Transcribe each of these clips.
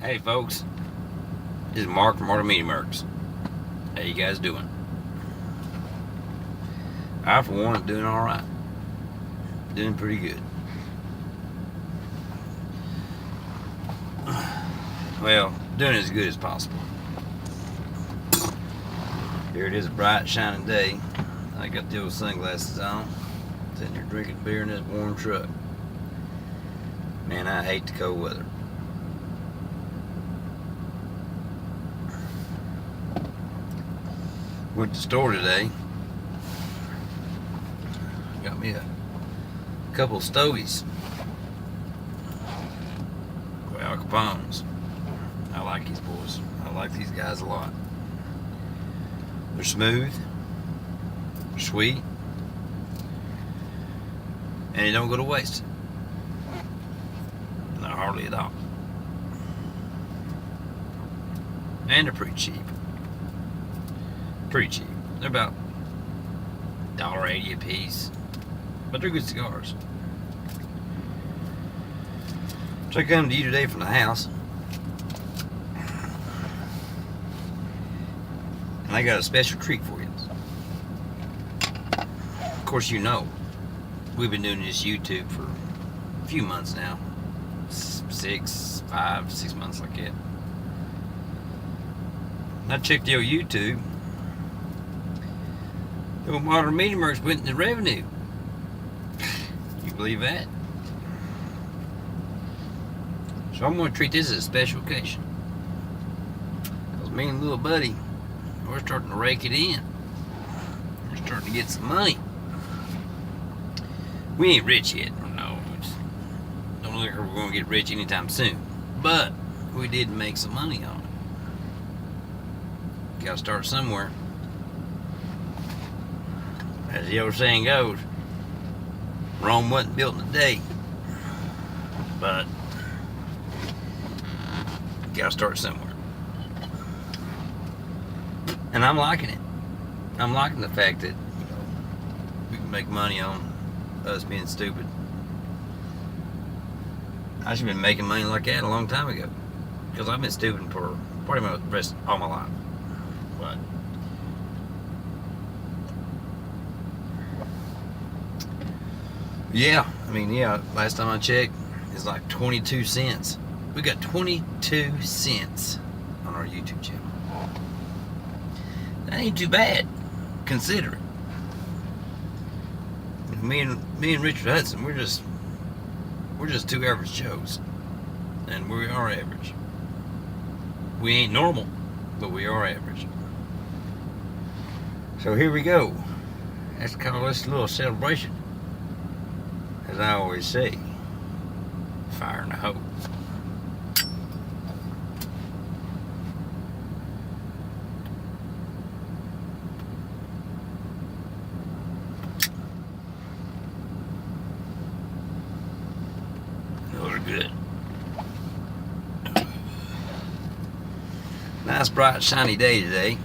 Hey folks, this is Mark from Modern Media Mercs. How you guys doing? I for one am doing alright. Doing pretty good. Well, doing as good as possible. Here it is, a bright shining day. I got the old sunglasses on, sitting here drinking beer in this warm truck. Man, I hate the cold weather. Went to the store today. Got me a couple of stogies. Al Capone's. I like these boys. I like these guys a lot. They're smooth, sweet, and they don't go to waste. Not hardly at all. And they're pretty cheap. Pretty cheap. They're about $1.80 a piece. But they're good cigars. So I come to you today from the house. And I got a special treat for you. Of course, you know, we've been doing this YouTube for a few months now. 6 months like that. And I checked the old YouTube. The old Modern Media Mercs went into revenue. You believe that? So I'm going to treat this as a special occasion. Because me and little buddy, we're starting to rake it in. We're starting to get some money. We ain't rich yet. No. Don't look like we're going to get rich anytime soon. But we did make some money on it. Got to start somewhere. As the old saying goes, Rome wasn't built in a day. But you got to start somewhere. And I'm liking it. I'm liking the fact that, we can make money on us being stupid. I should have been making money like that a long time ago. Because I've been stupid for pretty much the rest all my life. But yeah, last time I checked, it's like 22 cents. We got 22 cents on our YouTube channel. That ain't too bad, considering. Me and Richard Hudson, we're just two average Joes, and we are average. We ain't normal, but we are average. So here we go. Let's call this a little celebration. As I always say, fire in the hole. Those are good. Nice, bright, shiny day today.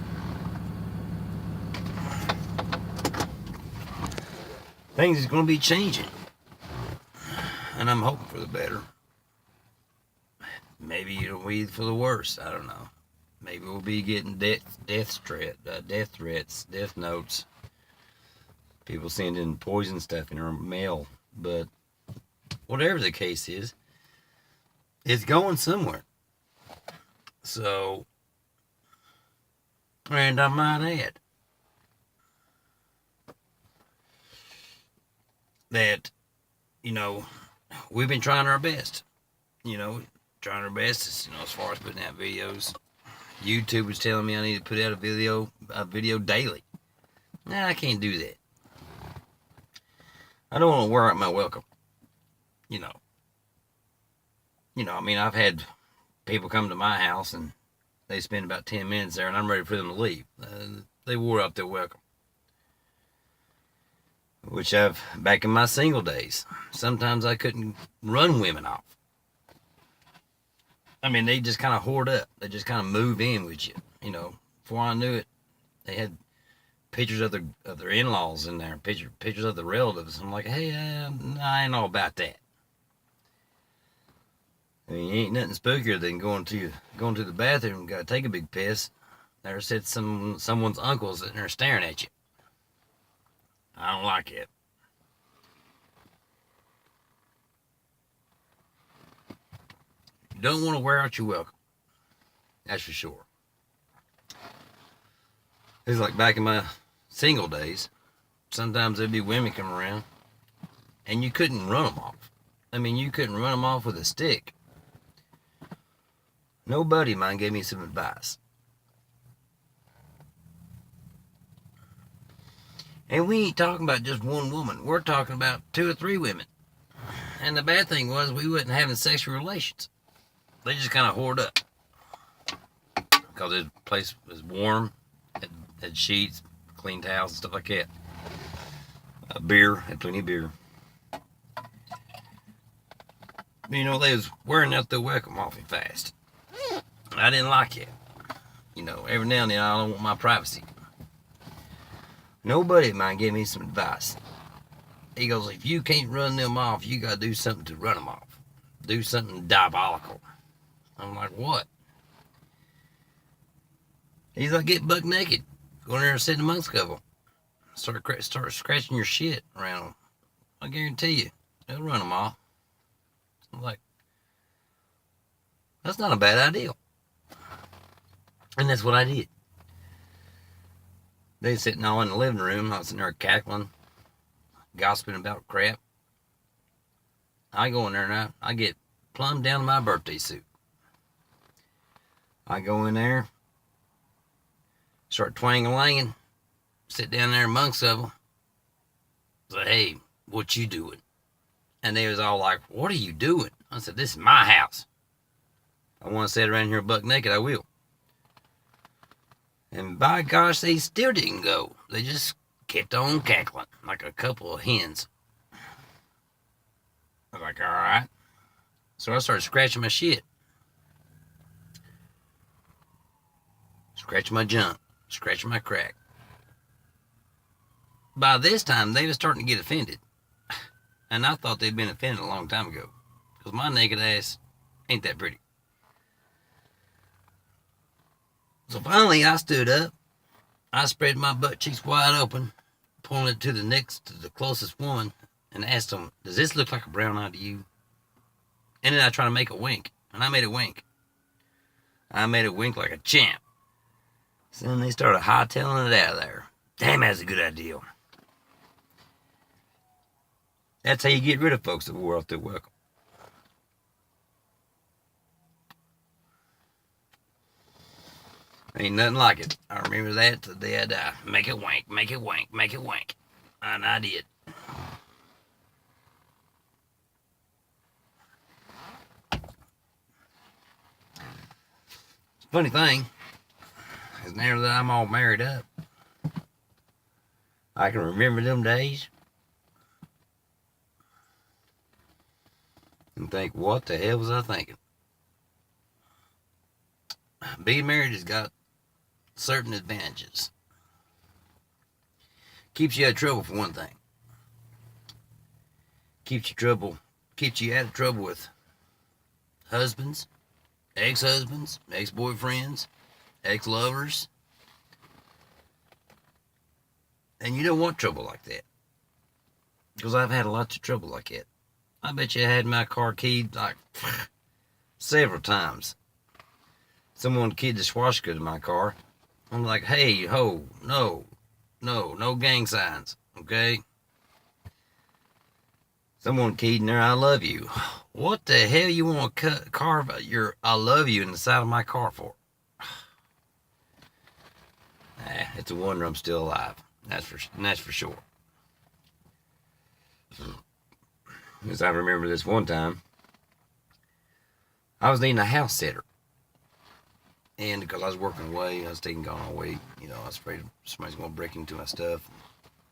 Things is going to be changing. And I'm hoping for the better. Maybe it'll be for the worse. I don't know. Maybe we'll be getting death threats, death notes. People sending poison stuff in our mail. But whatever the case is, it's going somewhere. So, and I might add that, we've been trying our best. Trying our best as far as putting out videos. YouTube was telling me I need to put out a video daily. Nah, I can't do that. I don't want to wear out my welcome. I've had people come to my house and they spend about 10 minutes there and I'm ready for them to leave. They wore out their welcome. Which back in my single days, sometimes I couldn't run women off. They just kind of hoard up. They just kind of move in with you. Before I knew it, they had pictures of their in-laws in there, pictures of the relatives. I'm like, hey, I ain't all about that. I mean, ain't nothing spookier than going to the bathroom and gotta take a big piss. There sits someone's uncle sitting there staring at you. I don't like it. You don't want to wear out your welcome. That's for sure. It's like back in my single days. Sometimes there'd be women come around, and you couldn't run them off. I mean, you couldn't run them off with a stick. No buddy of mine gave me some advice. And we ain't talking about just one woman. We're talking about 2 or 3 women. And the bad thing was we wasn't having sexual relations. They just kind of hoard up. Because the place was warm, had sheets, clean towels, and stuff like that. Beer, had plenty of beer. You know, they was wearing out their welcome awfully fast. I didn't like it. You know, every now and then I don't want my privacy. Nobody of mine gave me some advice. He goes, if you can't run them off, you gotta do something to run them off. Do something diabolical. I'm like, what? He's like, get buck naked. Go in there and sit amongst a couple. Start scratching your shit around them. I guarantee you, they'll run them off. I'm like, that's not a bad idea. And that's what I did. They sitting all in the living room. I was sitting there cackling, gossiping about crap. I go in there and I get plumb down to my birthday suit. I go in there, start twang-a-langing, sit down there amongst of them. Say, hey, what you doing? And they was all like, what are you doing? I said, this is my house. I want to sit around here buck naked, I will. And by gosh, they still didn't go. They just kept on cackling like a couple of hens. I was like, all right. So I started scratching my shit. Scratching my junk. Scratching my crack. By this time, they was starting to get offended. And I thought they'd been offended a long time ago. Because my naked ass ain't that pretty. So finally, I stood up. I spread my butt cheeks wide open, pointed to the closest woman, and asked them, does this look like a brown eye to you? And then I tried to make a wink. And I made a wink. I made a wink like a champ. So then they started hightailing it out of there. Damn, that's a good idea. That's how you get rid of folks that wore out their welcome. Ain't nothing like it. I remember that till the day I die. Make it wank, make it wank, make it wank. And I did. Funny thing is now that I'm all married up, I can remember them days and think, what the hell was I thinking? Being married has got certain advantages. Keeps you out of trouble for one thing. Keeps you out of trouble with husbands, ex-husbands, ex-boyfriends, ex-lovers. And you don't want trouble like that. Because I've had lots of trouble like that. I bet you I had my car keyed like several times. Someone keyed the swastika to my car. I'm like, hey, ho, no gang signs, okay? Someone keyed in there, I love you. What the hell you want to carve your I love you in the side of my car for? It's a wonder I'm still alive. That's for sure. Because I remember this one time, I was needing a house sitter. And because I was working away, I was taking gone all week. You know, I was afraid somebody's going to break into my stuff,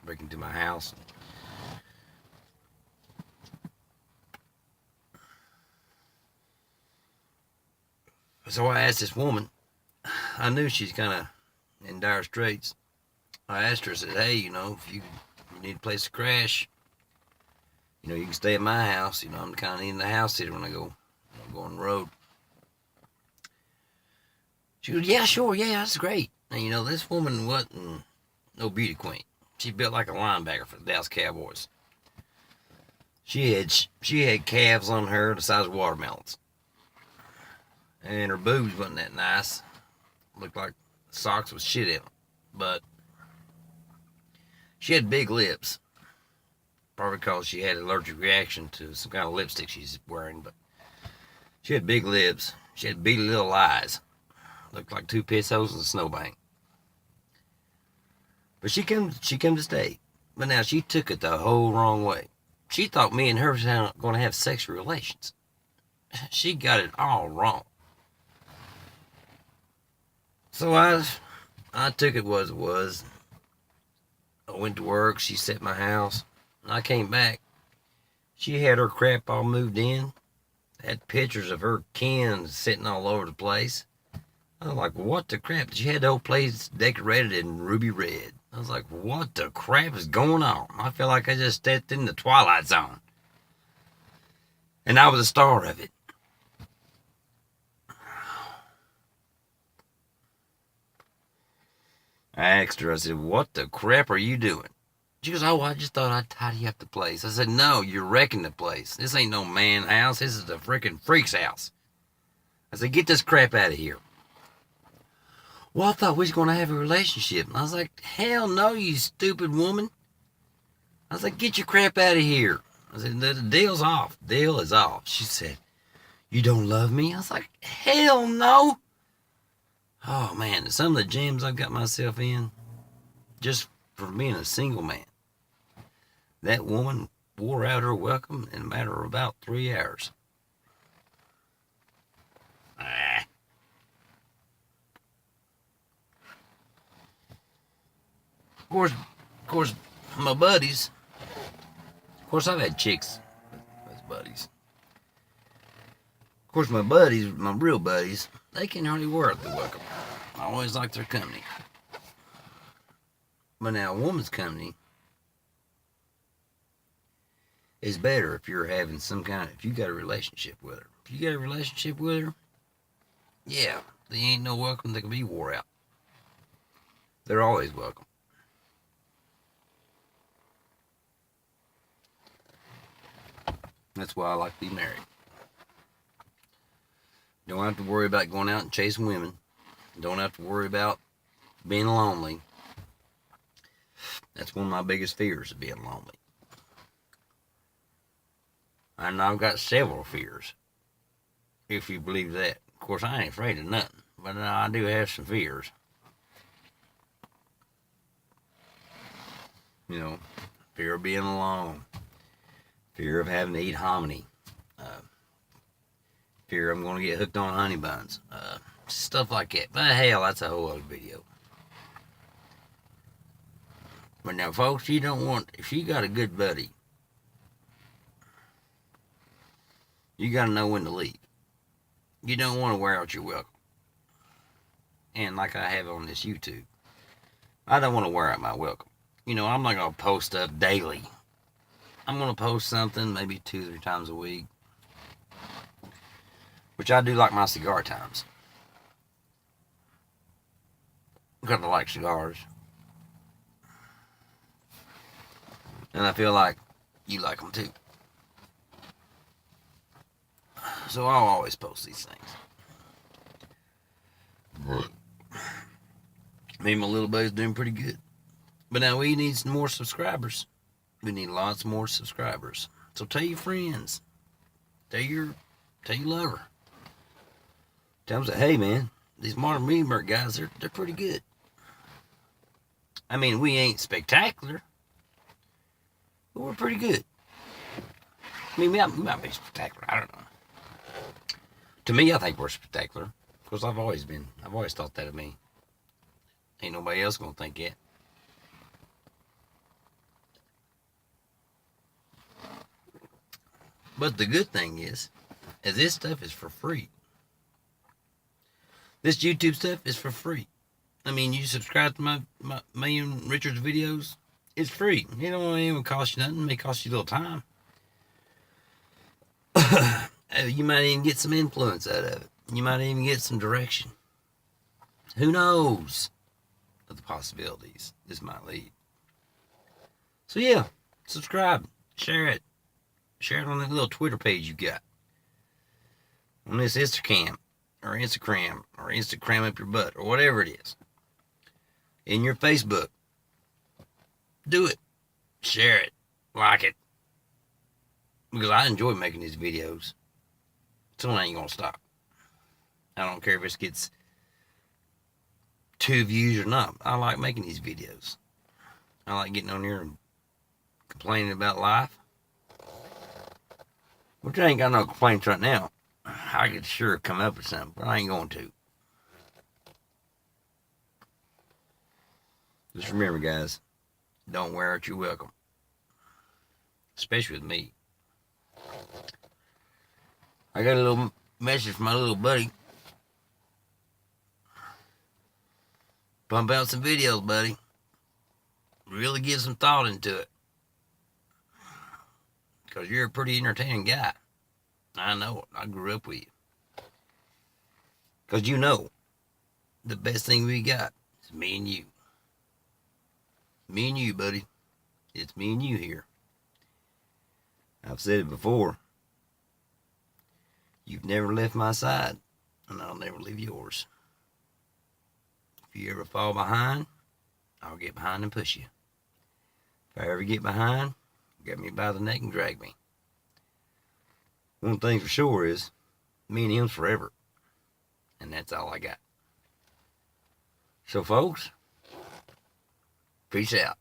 break into my house. So I asked this woman, I knew she's kind of in dire straits. I asked her, I said, hey, you know, if you need a place to crash, you know, you can stay at my house. You know, I'm kind of needing a house sitter when I go go on the road. She goes, yeah, sure, yeah, that's great. And you know, this woman wasn't no beauty queen. She built like a linebacker for the Dallas Cowboys. She had calves on her the size of watermelons. And her boobs wasn't that nice. Looked like socks with shit in them. But she had big lips. Probably because she had an allergic reaction to some kind of lipstick she's wearing. But she had big lips. She had beady little eyes. Looked like two piss holes in a snowbank. But she came to stay. But now she took it the whole wrong way. She thought me and her was going to have sexual relations. She got it all wrong. So I took it as it was. I went to work. She set my house. I came back. She had her crap all moved in. Had pictures of her kin sitting all over the place. I was like, what the crap? She had the whole place decorated in ruby red. I was like, what the crap is going on? I feel like I just stepped in the Twilight Zone. And I was the star of it. I asked her, I said, what the crap are you doing? She goes, oh, I just thought I'd tidy up the place. I said, no, you're wrecking the place. This ain't no man house. This is a freaking freak's house. I said, get this crap out of here. Well, I thought we was going to have a relationship. And I was like, hell no, you stupid woman. I was like, get your crap out of here. I said, the deal's off. Deal is off. She said, you don't love me? I was like, hell no. Oh, man, some of the jams I've got myself in just for being a single man. That woman wore out her welcome in a matter of about 3 hours. Of course, my buddies. Of course, I've had chicks as buddies. Of course, my buddies, my real buddies, they can hardly wear the welcome. I always like their company. But now, a woman's company is better if you're having if you got a relationship with her. If you got a relationship with her, yeah, there ain't no welcome that can be wore out. They're always welcome. That's why I like to be married. Don't have to worry about going out and chasing women. Don't have to worry about being lonely. That's one of my biggest fears, of being lonely. And I've got several fears, if you believe that. Of course, I ain't afraid of nothing, but I do have some fears. You know, fear of being alone. Fear of having to eat hominy. Fear I'm going to get hooked on honey buns. Stuff like that. But hell, that's a whole other video. But now, folks, if you got a good buddy, you got to know when to leave. You don't want to wear out your welcome. And like I have on this YouTube, I don't want to wear out my welcome. You know, I'm not going to post up daily. I'm going to post something maybe 2-3 times a week. Which I do like my cigar times. Because I like cigars. And I feel like you like them too. So I'll always post these things. Me and my little buddy's doing pretty good. But now we need some more subscribers. We need lots more subscribers. So tell your friends. Tell your lover. Tell them, hey man, these Modern Media Mercs guys, they're pretty good. I mean, we ain't spectacular, but we're pretty good. I mean, we might be spectacular, I don't know. To me, I think we're spectacular. Because I've always thought that of me. Ain't nobody else gonna think that. But the good thing is this stuff is for free. This YouTube stuff is for free. I mean, you subscribe to my Million Richards videos, it's free. It don't even cost you nothing. It may cost you a little time. You might even get some influence out of it. You might even get some direction. Who knows of the possibilities this might lead. So yeah, subscribe, share it on that little Twitter page you got, on this Instagram or Instagram up your butt or whatever it is. In your Facebook, do it, share it, like it, because I enjoy making these videos. So I ain't gonna stop. I don't care if it gets 2 views or not. I like making these videos. I like getting on here and complaining about life. Which I ain't got no complaints right now. I could sure come up with something, but I ain't going to. Just remember, guys, don't wear out your welcome. Especially with me. I got a little message from my little buddy. Pump out some videos, buddy. Really give some thought into it. Because you're a pretty entertaining guy. I know it. I grew up with you. Because you know, the best thing we got is me and you. Me and you, buddy. It's me and you here. I've said it before. You've never left my side, and I'll never leave yours. If you ever fall behind, I'll get behind and push you. If I ever get behind, get me by the neck and drag me. One thing for sure is, me and him's forever. And that's all I got. So folks, peace out.